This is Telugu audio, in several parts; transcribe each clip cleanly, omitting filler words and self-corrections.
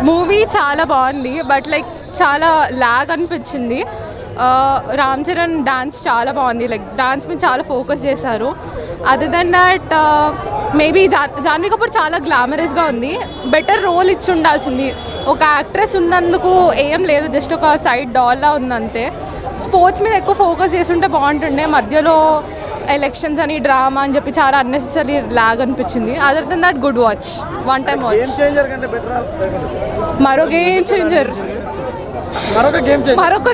మూవీ చాలా బాగుంది, బట్ లైక్ చాలా లాగ్ అనిపించింది. రామ్ చరణ్ డాన్స్ చాలా బాగుంది, లైక్ డాన్స్ మీద చాలా ఫోకస్ చేశారు. Other than that maybe Janhvi Kapoor చాలా గ్లామరస్గా ఉంది. బెటర్ రోల్ ఇచ్చి ఉండాల్సింది. ఒక యాక్ట్రెస్ ఉన్నందుకు ఏం లేదు, జస్ట్ ఒక సైడ్ డాల్లా ఉందంతే. స్పోర్ట్స్ మీద ఎక్కువ ఫోకస్ చేస్తుంటే బాగుంటుండే. మధ్యలో ఎలక్షన్స్ అని డ్రామా అని చెప్పి చాలా అన్నెసెసరీ లాగ్ అనిపించింది. Other than that good watch, one time watch. మరొక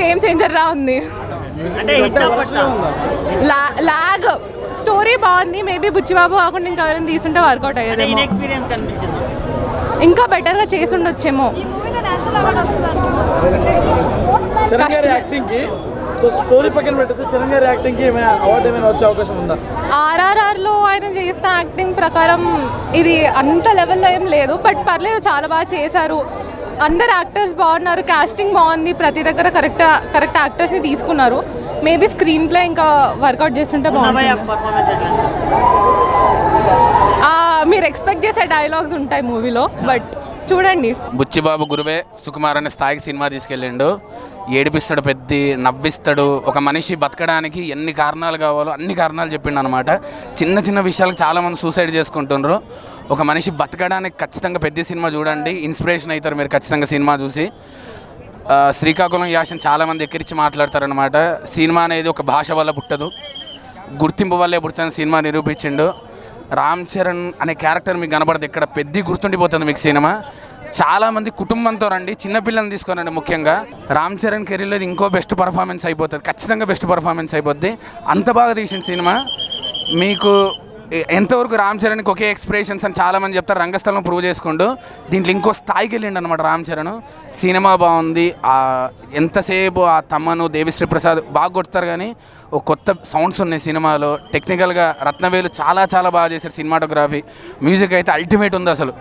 గేమ్ చేంజర్ లా ఉంది. లాగ్ స్టోరీ బాగుంది. మేబీ బుచ్చిబాబు కాకుండా ఇంకా ఎవరైనా తీసుంటే వర్కౌట్ అయ్యేదేమో, ఇంకా బెటర్గా చేసి ఉండొచ్చేమో. ఆర్ఆర్ఆర్లో ఆయన చేసిన యాక్టింగ్ ప్రకారం ఇది అంత లెవెల్లో ఏం లేదు, బట్ పర్లేదు, చాలా బాగా చేశారు. అందరు యాక్టర్స్ బాగున్నారు, కాస్టింగ్ బాగుంది, ప్రతి దగ్గర కరెక్ట్ యాక్టర్స్ని తీసుకున్నారు. మేబీ స్క్రీన్ ప్లే ఇంకా వర్కౌట్ చేస్తుంటే బాగుంటుంది. మీరు ఎక్స్పెక్ట్ చేసే డైలాగ్స్ ఉంటాయి మూవీలో, బట్ చూడండి. బుచ్చిబాబు గురువే సుకుమార్ అనే స్థాయికి సినిమా తీసుకెళ్ళిండు. ఏడిపిస్తాడు, పెద్ద నవ్విస్తాడు. ఒక మనిషి బతకడానికి ఎన్ని కారణాలు కావాలో అన్ని కారణాలు చెప్పిండు అనమాట. చిన్న చిన్న విషయాలకు చాలామంది సూసైడ్ చేసుకుంటున్నారు. ఒక మనిషి బతకడానికి ఖచ్చితంగా పెద్ద సినిమా చూడండి, ఇన్స్పిరేషన్ అవుతారు మీరు ఖచ్చితంగా సినిమా చూసి. శ్రీకాకుళం యాసని చాలామంది ఎక్కిరించి మాట్లాడతారనమాట. సినిమా అనేది ఒక భాష వల్ల పుట్టదు, గుర్తింపు వల్లే పుడుతుంది. సినిమా నిరూపించిండు. రామ్ చరణ్ అనే క్యారెక్టర్ మీకు కనబడదు, ఇక్కడ పెద్ద గుర్తుండిపోతుంది మీకు సినిమా. చాలామంది కుటుంబంతో రండి, చిన్నపిల్లల్ని తీసుకోనండి. ముఖ్యంగా రామ్ చరణ్ కెరీర్లో ఇంకో బెస్ట్ పర్ఫార్మెన్స్ అయిపోతుంది, ఖచ్చితంగా బెస్ట్ పర్ఫార్మెన్స్ అయిపోద్ది. అంత బాగా తీసిన సినిమా. మీకు ఎంతవరకు రామ్ చరణ్కి ఒకే ఎక్స్ప్రెషన్స్ అని చాలామంది చెప్తారు, రంగస్థలం ప్రూవ్ చేసుకుంటూ దీంట్లో ఇంకో స్థాయికి వెళ్ళిండు అనమాట రామ్ చరణ్. సినిమా బాగుంది. ఎంతసేపు ఆ తమ్మను దేవిశ్రీ ప్రసాద్ బాగా కొడతారు, కానీ ఒక కొత్త సౌండ్స్ ఉన్నాయి సినిమాలో. టెక్నికల్గా రత్నవేలు చాలా చాలా బాగా చేశారు. సినిమాటోగ్రఫీ, మ్యూజిక్ అయితే అల్టిమేట్ ఉంది అసలు.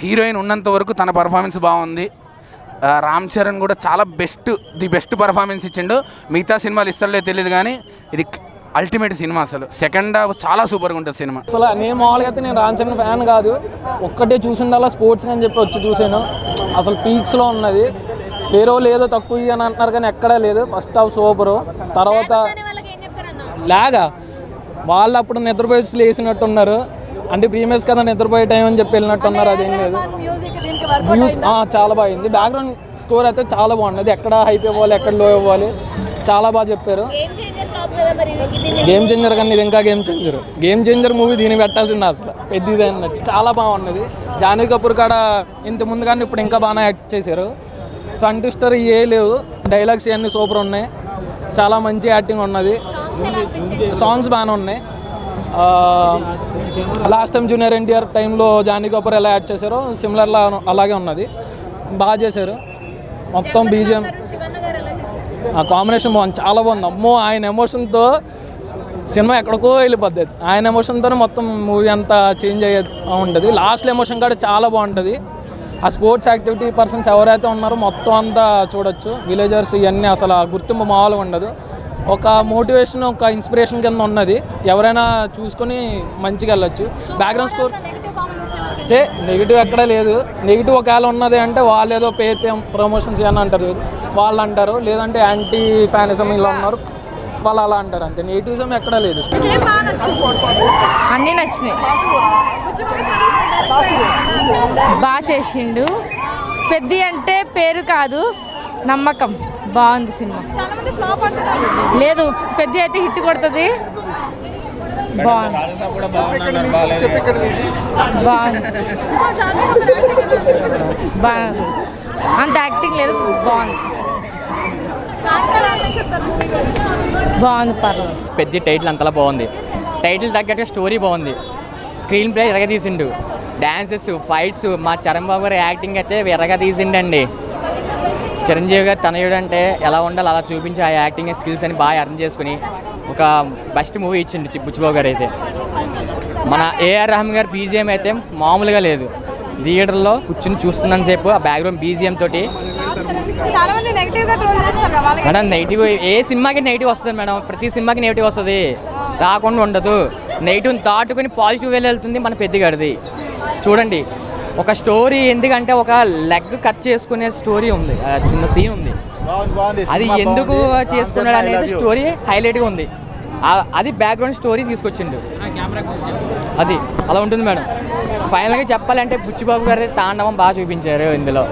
హీరోయిన్ ఉన్నంత వరకు తన పర్ఫార్మెన్స్ బాగుంది. రామ్ చరణ్ కూడా చాలా ది బెస్ట్ పర్ఫార్మెన్స్ ఇచ్చిండు. మిగతా సినిమాలు ఇస్తారో తెలియదు, కానీ ఇది అల్టిమేట్ సినిమా. అసలు సెకండ్ హాఫ్ చాలా సూపర్గా ఉంటుంది సినిమా. అసలు నేను మామూలుగా అయితే నేను రామ్ చరణ్ ఫ్యాన్ కాదు, ఒక్కటే చూసిందల్లా స్పోర్ట్స్ అని చెప్పి వచ్చి చూసాను. అసలు పీక్స్లో ఉన్నది. హీరోలు ఏదో తక్కువ అని అంటున్నారు, కానీ ఎక్కడా లేదు. First half super. తర్వాత లాగా వాళ్ళు అప్పుడు నిద్రపోయి లేసినట్టున్నారు, అంటే ప్రీమియస్ కదా నిద్రపోయే టైం అని చెప్పి వెళ్ళినట్టున్నారు. అదేం లేదు, చాలా బాగుంది. బ్యాక్గ్రౌండ్ స్కోర్ అయితే చాలా బాగున్నది. ఎక్కడ హైప్ ఇవ్వాలి, ఎక్కడ లో ఇవ్వాలి, చాలా బాగా చెప్పారు. గేమ్ చేంజర్ కానీ ఇది ఇంకా గేమ్ చేంజర్ మూవీ దీన్ని పెట్టాల్సింది అసలు పెద్దది అన్నట్టు. చాలా బాగున్నది. జాన్వీ కపూర్ కాడ ఇంత ముందు కానీ ఇప్పుడు ఇంకా బాగా యాక్ట్ చేశారు. కంటెస్టర్ ఏ లేవు, డైలాగ్స్ ఇవన్నీ సూపర్ ఉన్నాయి. చాలా మంచి యాక్టింగ్ ఉన్నది. సాంగ్స్ బాగానే ఉన్నాయి. లాస్ట్ టైం జూనియర్ ఎన్టీఆర్ టైంలో జాన్వీ కపూర్ ఎలా యాక్ట్ చేశారో సిమిలర్లా అలాగే ఉన్నది. బాగా చేశారు. మొత్తం బీజిఎం ఆ కాంబినేషన్ బాగుంది, చాలా బాగుంది. అమ్మో, ఆయన ఎమోషన్తో సినిమా ఎక్కడికో వెళ్ళిపోద్ది. ఆయన ఎమోషన్తోనే మొత్తం మూవీ అంతా చేంజ్ అయ్యే ఉంటుంది. లాస్ట్లో ఎమోషన్ కూడా చాలా బాగుంటుంది. ఆ స్పోర్ట్స్ యాక్టివిటీ పర్సన్స్ ఎవరైతే ఉన్నారో మొత్తం అంతా చూడొచ్చు. విలేజర్స్ ఇవన్నీ అసలు ఆ గుర్తింపు మామూలుగా ఉండదు. ఒక మోటివేషన్, ఒక ఇన్స్పిరేషన్ కింద ఉన్నది. ఎవరైనా చూసుకొని మంచిగా వెళ్ళొచ్చు. బ్యాక్గ్రౌండ్ స్కోర్ నెగిటివ్ ఎక్కడా లేదు. నెగిటివ్ ఒకవేళ ఉన్నది అంటే వాళ్ళు ఏదో పేరు ప్రమోషన్స్ అని అంటారు, వాళ్ళు అంటారు. లేదంటే యాంటీ ఫ్యానిజం ఇలా ఉన్నారు, వాళ్ళు అలా అంటారు. అంతే, నెగిటివిజం ఎక్కడా లేదు. అన్నీ నచ్చినాయి. బాగా చేసిండు. పెద్ద అంటే పేరు కాదు, నమ్మకం. బాగుంది సినిమా. లేదు, పెద్ద అయితే హిట్ కొడుతుంది. బాగుంది. అంత యాక్టింగ్ లేదు, బాగుంది. పర్లేదు. పెద్ద టైటిల్ అంతలా బాగుంది. టైటిల్ తగ్గట్టుగా స్టోరీ బాగుంది. స్క్రీన్ ప్లే ఎరగ తీసిండు. డ్యాన్సెస్, ఫైట్స్, మా చరణ్ బాబు గారి యాక్టింగ్ అయితే ఎర్రగా తీసిండండి. చిరంజీవి గారు తనయుడు అంటే ఎలా ఉండాలి అలా చూపించి ఆ యాక్టింగ్ స్కిల్స్ అని బాగా అర్థం చేసుకుని ఒక బెస్ట్ మూవీ ఇచ్చిండు బుచ్చిబాబు గారు అయితే. మన ఏఆర్ రెహమాన్ గారు బీజిఎం అయితే మామూలుగా లేదు. థియేటర్లో కూర్చుని చూస్తున్నాను సేపు ఆ బ్యాక్గ్రౌండ్ బీజిఎం తోటి. మేడం నెగిటివ్ ఏ సినిమాకి నెగిటివ్ వస్తుంది మేడం, ప్రతి సినిమాకి నెగిటివ్ వస్తుంది, రాకుండా ఉండదు. నెగిటివ్ని దాటుకొని పాజిటివ్ వెళ్ళి వెళ్తుంది మన పెద్దగాడిది. చూడండి ఒక స్టోరీ ఎందుకంటే ఒక లెగ్ కట్ చేసుకునే స్టోరీ ఉంది, చిన్న సీన్ ఉంది. అది ఎందుకు చేసుకున్నాడు అనేది స్టోరీ హైలైట్గా ఉంది. అది బ్యాక్గ్రౌండ్ స్టోరీ తీసుకొచ్చిండు, అది అలా ఉంటుంది మేడం. ఫైనల్గా చెప్పాలంటే బుచ్చిబాబు గారి తాండవం బాగా చూపించారు ఇందులో.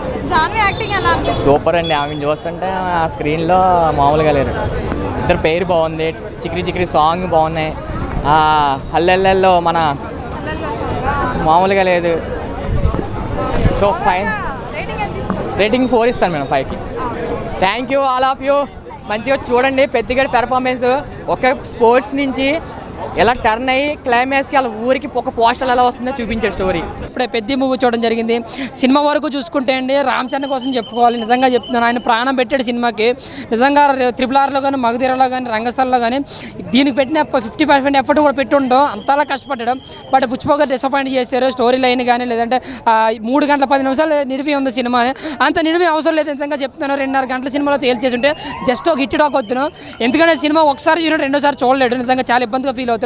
సూపర్ అండి, ఆమె చూస్తుంటే ఆ స్క్రీన్లో మామూలుగా లేరు. ఇద్దరు పేరు బాగుంది, చిక్రీ చిక్రీ సాంగ్ బాగున్నాయి. హల్లెల్లో మన మామూలుగా లేదు. సో ఫైన్ రేటింగ్ 4 ఇస్తాను మేడం 5కి. Thank you all of you. మంచిగా చూడండి పెద్దిగడి పెర్ఫార్మెన్స్. ఒక స్పోర్ట్స్ నుంచి ఎలా టర్న్ అయ్యి క్లైమాక్స్కి వాళ్ళ ఊరికి ఒక పోస్టర్ ఎలా వస్తుందో చూపించే స్టోరీ. ఇప్పుడే పెద్ద మూవీ చూడడం జరిగింది. సినిమా వరకు చూసుకుంటే అండి రామ్ చరణ్ కోసం చెప్పుకోవాలి. నిజంగా చెప్తున్నాను, ఆయన ప్రాణం పెట్టాడు సినిమాకి. నిజంగా RRRలో కానీ మగధీరలో కానీ రంగస్థలంలో కానీ దీనికి పెట్టిన 50% ఎఫర్ట్ కూడా పెట్టుండో అంతలా కష్టపడ్డాడు. బట్ బుచ్చిబాబు గారు డిసప్పాయింట్ చేశారు. స్టోరీ లైన్ కానీ లేదంటే 3 గంటల 10 నిమిషాలు నిడివి ఉంది సినిమా. అంత నిడివి అవసరం లేదు, నిజంగా చెప్తున్నాను. 2.5 గంటల సినిమాలో తేల్చేసి ఉంటే జస్ట్ ఒక హిట్ టాక్ వద్దును. ఎందుకంటే సినిమా ఒకసారి చూడండి రెండోసారి చూడలేడు. నిజంగా చాలా ఇబ్బందిగా ఫీల్ అవుతాడు.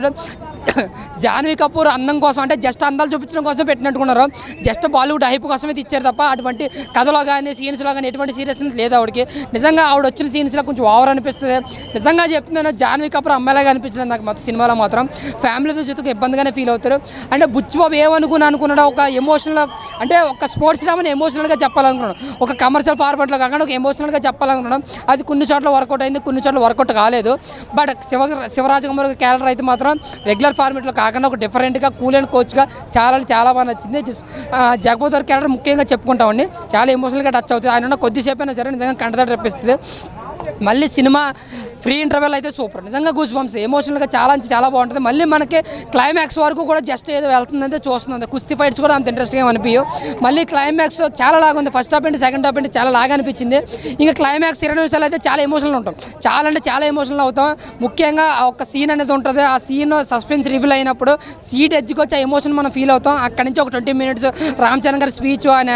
జాన్వీ కపూర్ అందం కోసం అంటే జస్ట్ అందాలు చూపించడం కోసం పెట్టినట్టుకున్నారు. జస్ట్ బాలీవుడ్ హైప్ కోసమే ఇచ్చారు తప్ప అటువంటి కథలో కానీ సీన్స్లో కానీ ఎటువంటి సీరియస్నెస్ లేదు ఆవిడకి. నిజంగా ఆవిడ వచ్చిన సీన్స్లో కొంచెం ఓవర్ అనిపిస్తుంది. నిజంగా చెప్తున్నాను, జాన్వీ కపూర్ అమ్మాయిలాగా అనిపించింది నాకు మొత్తం సినిమాలో మాత్రం. ఫ్యామిలీతో చూస్తే ఇబ్బందిగానే ఫీల్ అవుతారు. అంటే బుచ్చిబాబు ఏమనుకున్నాడు, ఒక ఎమోషనల్ అంటే ఒక స్పోర్ట్స్ డ్రామాని ఎమోషనల్గా చెప్పాలనుకున్నాడు. ఒక కమర్షియల్ ఫార్మాట్లో కాకుండా ఒక ఎమోషనల్గా చెప్పాలనుకున్నాడు. అది కొన్ని చోట్ల వర్కౌట్ అయింది, కొన్ని చోట్ల వర్కౌట్ కాలేదు. బట్ శివరాజకుమార్ క్యారెక్టర్ అయితే మాత్రం రెగ్యులర్ ఫార్మేట్లో కాకుండా ఒక డిఫరెంట్గా కూల్ అండ్ కోచ్గా చాలా బాగా నచ్చింది. జగపతి గారి క్యారెక్టర్ ముఖ్యంగా చెప్పుకుంటామండి, చాలా ఎమోషనల్గా టచ్ అవుతుంది. ఆయన కొద్దిసేపు అయినా సరే నిజంగా కంటతడి రప్పిస్తుంది. మళ్ళీ సినిమా ఫ్రీ ఇంటర్వెల్ అయితే సూపర్, నిజంగా గూస్ బంప్స్ ఎమోషనల్గా చాలా బాగుంటుంది. మళ్ళీ మనకి క్లైమాక్స్ వరకు కూడా జస్ట్ ఏదో వెళ్తుందంటే చూస్తుంది. కుస్తీ ఫైట్స్ కూడా అంత ఇంట్రెస్ట్గా అనిపించవు. మళ్ళీ క్లైమాక్స్ చాలా లాగా ఉంది. ఫస్ట్ హాఫ్ ఏంటి సెకండ్ హాఫ్ ఏంటి చాలా లాగా అనిపించింది. ఇంకా క్లైమాక్స్ 20 నిమిషాలు అయితే చాలా ఎమోషనల్ ఉంటాం, చాలా ఎమోషనల్ అవుతాం. ముఖ్యంగా ఒక సీన్ అనేది ఉంటుంది. ఆ సీన్ సస్పెన్స్ రివీల్ అయినప్పుడు సీట్ ఎడ్జ్కి వచ్చి ఆ ఎమోషన్ మనం ఫీల్ అవుతాం. అక్కడి నుంచి ఒక 20 minutes రామ్ చరణ్ గారి స్పీచ్, ఆయన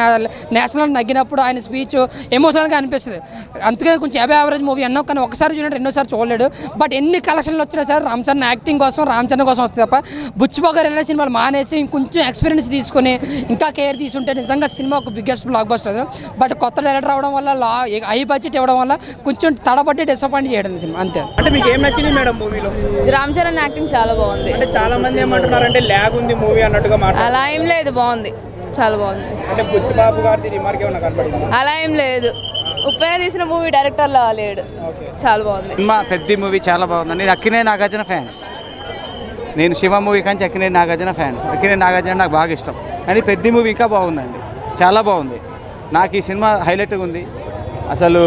నేషనల్ నగ్గినప్పుడు ఆయన స్పీచ్ ఎమోషనల్గా అనిపిస్తుంది. అందుకే కొంచెం యావరేజ్ మూవీ అన్నాం, కానీ ఒకసారి చూడండి రెండోసారి చూడలేడు. బట్ ఎన్ని కలెక్షన్లు వచ్చినా సరే రామ్ చరణ్ యాక్టింగ్ కోసం రామ్ చరణ్ కోసం వస్తుంది తప్ప బుచ్చిబాబు గారు వెళ్ళే సినిమాలు మానేసి ఇంకొంచెం ఎక్స్పీరియన్స్ తీసుకొని ఇంకా కేర్ తీసుంటే నిజంగా సినిమా ఒక బిగ్గెస్ట్ బ్లాక్ బస్టర్. బట్ కొత్త డైరెక్టర్ రావడం వల్ల హై బడ్జెట్ ఇవ్వడం వల్ల కొంచెం తడబట్టి డిసప్పాయింట్ చేయడం సినిమా అంతే. అంటే మీకు ఏం నచ్చింది మేడం మూవీలో? రామ్ చరణ్ యాక్టింగ్ చాలా బాగుంది. అంటే చాలా మంది ఏమంటున్నారు అంటే ల్యాగ్ ఉంది మూవీ అన్నట్టుగా మాట్లాడారు. అలా ఏం లేదు, బాగుంది, చాలా బాగుంది. అంటే బుచ్చిబాబు గారిది రిమార్క్ ఏమన్నా కనపడిందా? అలా ఏం లేదు, ఉప్పైన తీసిన మూవీ డైరెక్టర్లా లేడు, చాలా బాగుంది. సినిమా పెద్ద మూవీ చాలా బాగుంది. నేను అక్కినేని నాగార్జున ఫ్యాన్స్. నేను శివ మూవీ కానీ అక్కినేని నాగార్జున ఫ్యాన్స్. అక్కినేని నాగార్జున నాకు బాగా ఇష్టం, కానీ పెద్ద మూవీ ఇంకా బాగుందండి, చాలా బాగుంది. నాకు ఈ సినిమా హైలైట్గా ఉంది. అసలు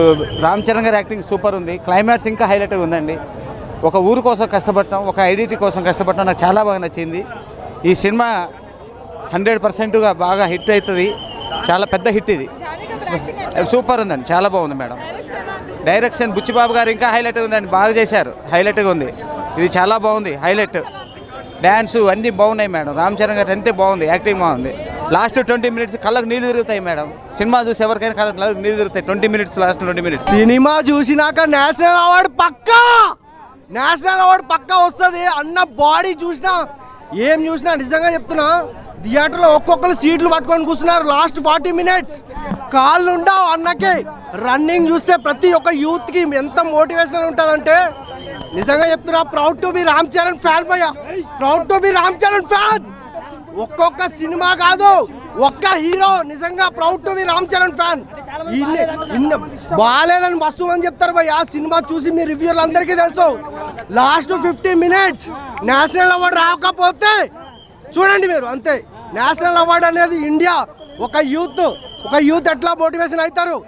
రామ్ చరణ్ గారి యాక్టింగ్ సూపర్ ఉంది. క్లైమాక్స్ ఇంకా హైలైట్గా ఉందండి. ఒక ఊరు కోసం కష్టపడటం, ఒక ఐడెంటిటీ కోసం కష్టపడటం నాకు చాలా బాగా నచ్చింది. ఈ సినిమా 100%గా బాగా హిట్ అవుతుంది. చాలా పెద్ద హిట్ ఇది. సూపర్ ఉందండి, చాలా బాగుంది మేడం. డైరెక్షన్ బుచ్చిబాబు గారు ఇంకా హైలైట్ ఉందండి, బాగా చేశారు, హైలైట్గా ఉంది. ఇది చాలా బాగుంది, హైలైట్. డ్యాన్సు అన్నీ బాగున్నాయి మేడం. రామ్ చరణ్ గారు అంతే బాగుంది, యాక్టింగ్ బాగుంది. లాస్ట్ 20 minutes కళ్ళకు నీళ్ళు తిరుగుతాయి మేడం. సినిమా చూసి ఎవరికైనా కళ్ళకు నీళ్ళు తిరుగుతాయి. 20 minutes, లాస్ట్ 20 minutes. సినిమా చూసినాక నేషనల్ అవార్డు పక్కా వస్తుంది అన్న. బాడీ చూసినా ఏం చూసినా నిజంగా చెప్తున్నా, థియేటర్లో ఒక్కొక్కరు సీట్లు పట్టుకొని కూర్చున్నారు. లాస్ట్ 40 minutes కాళ్ళు ఉండవు అన్నకి. రన్నింగ్ చూస్తే ప్రతి ఒక్క యూత్కి ఎంత మోటివేషన్ ఉంటుందంటే నిజంగా చెప్తున్నా, proud to be Ram Charan fan భయ్యా, proud to be Ram Charan fan. ఒక్కొక్క సినిమా కాదు, ఒక్క హీరో, నిజంగా proud to be Ram Charan fan. ఇన్ని బాగాలేదని మస్తు అని చెప్తారు భయ్. ఆ సినిమా చూసి మీ రివ్యూలు అందరికీ తెలుసు. లాస్ట్ 50 minutes నేషనల్ అవార్డు రాకపోతే చూడండి మీరు, అంతే. నేషనల్ అవార్డు అనేది ఇండియా ఒక యూత్ ఎట్లా మోటివేషన్ అవుతారు,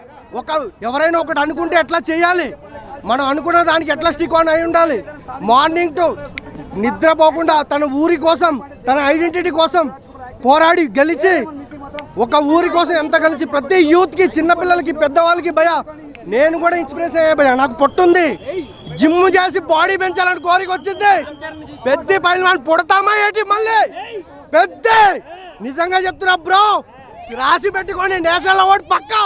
ఎవరైనా ఒకటి అనుకుంటే ఎట్లా చేయాలి, మనం అనుకున్న దానికి ఎట్లా స్టిక్ ఆన్ అయి ఉండాలి. మార్నింగ్ టు నిద్రపోకుండా తన ఊరి కోసం, తన ఐడెంటిటీ కోసం పోరాడి గెలిచి, ఒక ఊరి కోసం ఎంత కలిసి ప్రతి యూత్కి, చిన్నపిల్లలకి, పెద్దవాళ్ళకి భయ నేను కూడా ఇన్స్పిరేషన్ అయ్యే భయ. నాకు పొట్టుంది, జిమ్ చేసి బాడీ పెంచాలని కోరిక వచ్చింది. పెద్ద పైన పుడతామా ఏంటి మళ్ళీ పెద్ద, నిజంగా చెప్తున్నా బ్రో, రాసి పెట్టుకోండి. నేషనల్ అవార్డు పక్కా.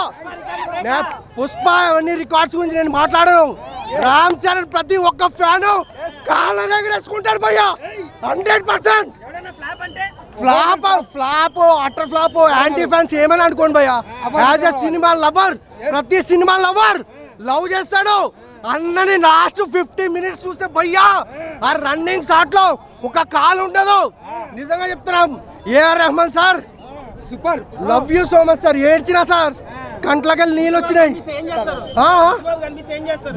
పుష్ప అవన్నీ రికార్డ్స్ గురించి నేను మాట్లాడను. రామ్ చరణ్ ప్రతి ఒక్క ఫ్యాను కాళ్ళ దగ్గర వేసుకుంటాడు భయ్యా, 100%. Flop utter flop anti fans ఏమని అనుకోండి భయ్యా. యాజ్ ఎ సినిమా లవర్, ప్రతి సినిమా లవర్ లవ్ చేస్తాడు అన్నని. లాస్ట్ 50 minutes చూస్తే భయ్యా ఆ రన్నింగ్ షాట్ లో ఒక కాల్ ఉండదు. నిజంగా చెప్తున్నాం, AR Rahman sir super, love you so much sir. ఏడ్చినా సార్, కంట్లకెళ్ళి నీళ్ళు వచ్చినాయి.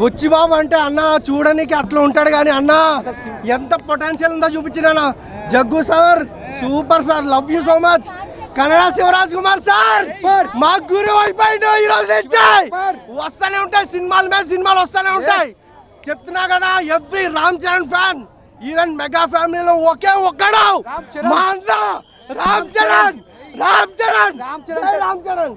బుచ్చిబాబు అంటే అన్న చూడడానికి అట్లా ఉంటాడు కానీ అన్న ఎంత పొటెన్షియల్ ఉందో చూపించిన. Jaggu sir super sir, love you so much. Kannada Shivaraj Kumar sir మా గురువు అయిపోయిండు. ఈ రోజు నుంచి వస్తూనే ఉంటాయి సినిమాల మీద సినిమాలు వస్తూనే ఉంటాయి. చెప్తున్నా కదా, every Ram Charan fan, even mega ఫ్యామిలీలో ఒకే ఒక్కడు మా అన్న రామ్ చరణ్. రామ్ చరణ్.